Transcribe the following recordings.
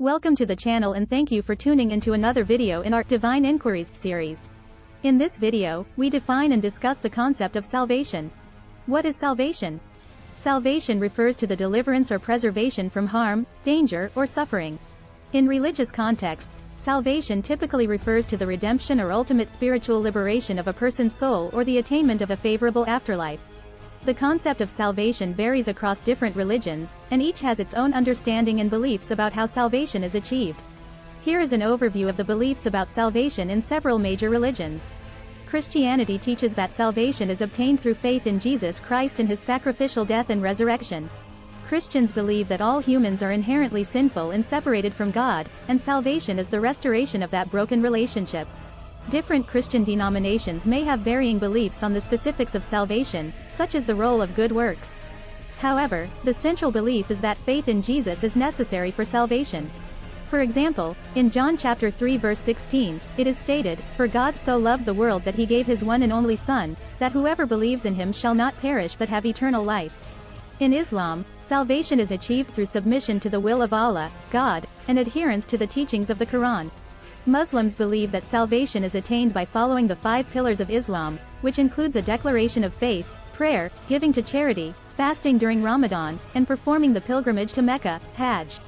Welcome to the channel and thank you for tuning into another video in our Divine Inquiries series. In this video, we define and discuss the concept of salvation. What is salvation? Salvation refers to the deliverance or preservation from harm, danger, or suffering. In religious contexts, salvation typically refers to the redemption or ultimate spiritual liberation of a person's soul or the attainment of a favorable afterlife. The concept of salvation varies across different religions, and each has its own understanding and beliefs about how salvation is achieved. Here is an overview of the beliefs about salvation in several major religions. Christianity teaches that salvation is obtained through faith in Jesus Christ and his sacrificial death and resurrection. Christians believe that all humans are inherently sinful and separated from God, and salvation is the restoration of that broken relationship. Different Christian denominations may have varying beliefs on the specifics of salvation, such as the role of good works. However, the central belief is that faith in Jesus is necessary for salvation. For example, in John chapter 3 verse 16, it is stated, "For God so loved the world that he gave his one and only Son, that whoever believes in him shall not perish but have eternal life." In Islam, salvation is achieved through submission to the will of Allah, God, and adherence to the teachings of the Quran. Muslims believe that salvation is attained by following the 5 pillars of Islam, which include the declaration of faith, prayer, giving to charity, fasting during Ramadan, and performing the pilgrimage to Mecca, Hajj.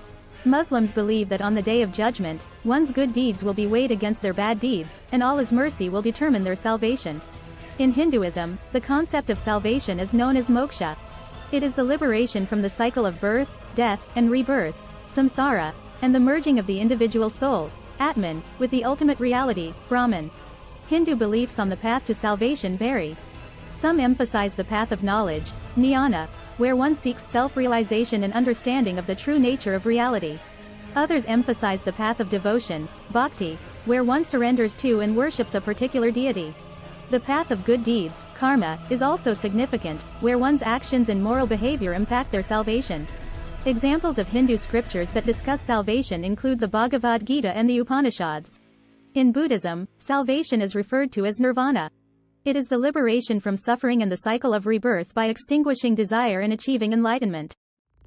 Muslims believe that on the Day of Judgment, one's good deeds will be weighed against their bad deeds, and Allah's mercy will determine their salvation. In Hinduism, the concept of salvation is known as moksha. It is the liberation from the cycle of birth, death, and rebirth, samsara, and the merging of the individual soul, Atman, with the ultimate reality, Brahman. Hindu beliefs on the path to salvation vary. Some emphasize the path of knowledge, jnana, where one seeks self-realization and understanding of the true nature of reality. Others emphasize the path of devotion, bhakti, where one surrenders to and worships a particular deity. The path of good deeds, karma, is also significant, where one's actions and moral behavior impact their salvation. Examples of Hindu scriptures that discuss salvation include the Bhagavad Gita and the Upanishads. In Buddhism, salvation is referred to as nirvana. It is the liberation from suffering and the cycle of rebirth by extinguishing desire and achieving enlightenment.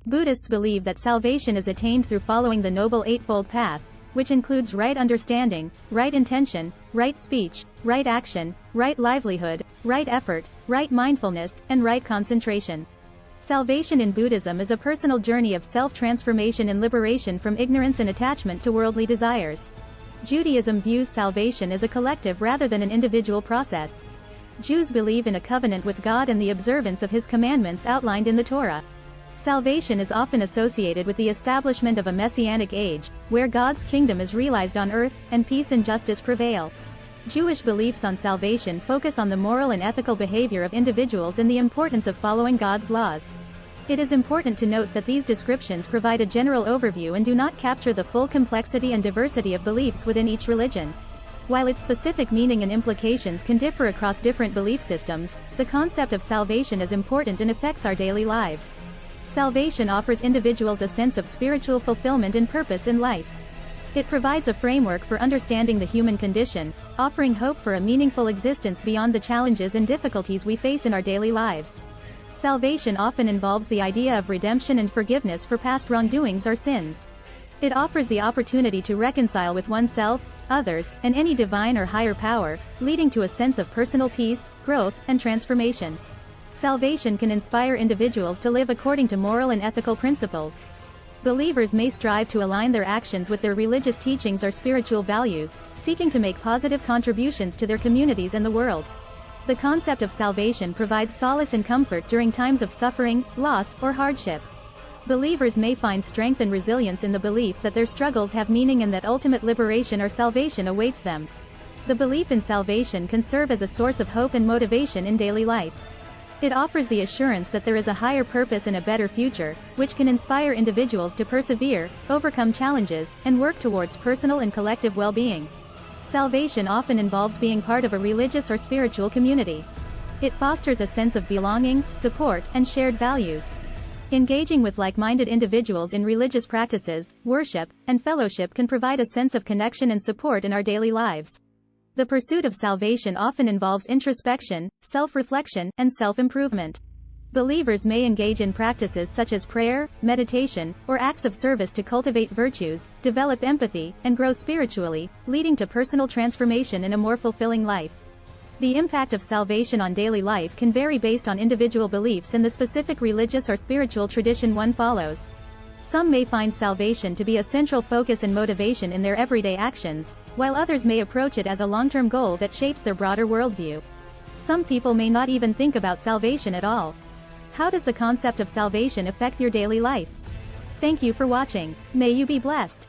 Buddhists believe that salvation is attained through following the Noble Eightfold Path, which includes right understanding, right intention, right speech, right action, right livelihood, right effort, right mindfulness, and right concentration. Salvation in Buddhism is a personal journey of self-transformation and liberation from ignorance and attachment to worldly desires. Judaism views salvation as a collective rather than an individual process. Jews believe in a covenant with God and the observance of his commandments outlined in the Torah. Salvation is often associated with the establishment of a messianic age, where God's kingdom is realized on earth, and peace and justice prevail. Jewish beliefs on salvation focus on the moral and ethical behavior of individuals and the importance of following God's laws. It is important to note that these descriptions provide a general overview and do not capture the full complexity and diversity of beliefs within each religion. While its specific meaning and implications can differ across different belief systems, the concept of salvation is important and affects our daily lives. Salvation offers individuals a sense of spiritual fulfillment and purpose in life. It provides a framework for understanding the human condition, offering hope for a meaningful existence beyond the challenges and difficulties we face in our daily lives. Salvation often involves the idea of redemption and forgiveness for past wrongdoings or sins. It offers the opportunity to reconcile with oneself, others, and any divine or higher power, leading to a sense of personal peace, growth, and transformation. Salvation can inspire individuals to live according to moral and ethical principles. Believers may strive to align their actions with their religious teachings or spiritual values, seeking to make positive contributions to their communities and the world. The concept of salvation provides solace and comfort during times of suffering, loss, or hardship. Believers may find strength and resilience in the belief that their struggles have meaning and that ultimate liberation or salvation awaits them. The belief in salvation can serve as a source of hope and motivation in daily life. It offers the assurance that there is a higher purpose and a better future, which can inspire individuals to persevere, overcome challenges, and work towards personal and collective well-being. Salvation often involves being part of a religious or spiritual community. It fosters a sense of belonging, support, and shared values. Engaging with like-minded individuals in religious practices, worship, and fellowship can provide a sense of connection and support in our daily lives. The pursuit of salvation often involves introspection, self-reflection, and self-improvement. Believers may engage in practices such as prayer, meditation, or acts of service to cultivate virtues, develop empathy, and grow spiritually, leading to personal transformation and a more fulfilling life. The impact of salvation on daily life can vary based on individual beliefs and the specific religious or spiritual tradition one follows. Some may find salvation to be a central focus and motivation in their everyday actions, while others may approach it as a long-term goal that shapes their broader worldview. Some people may not even think about salvation at all. How does the concept of salvation affect your daily life? Thank you for watching. May you be blessed.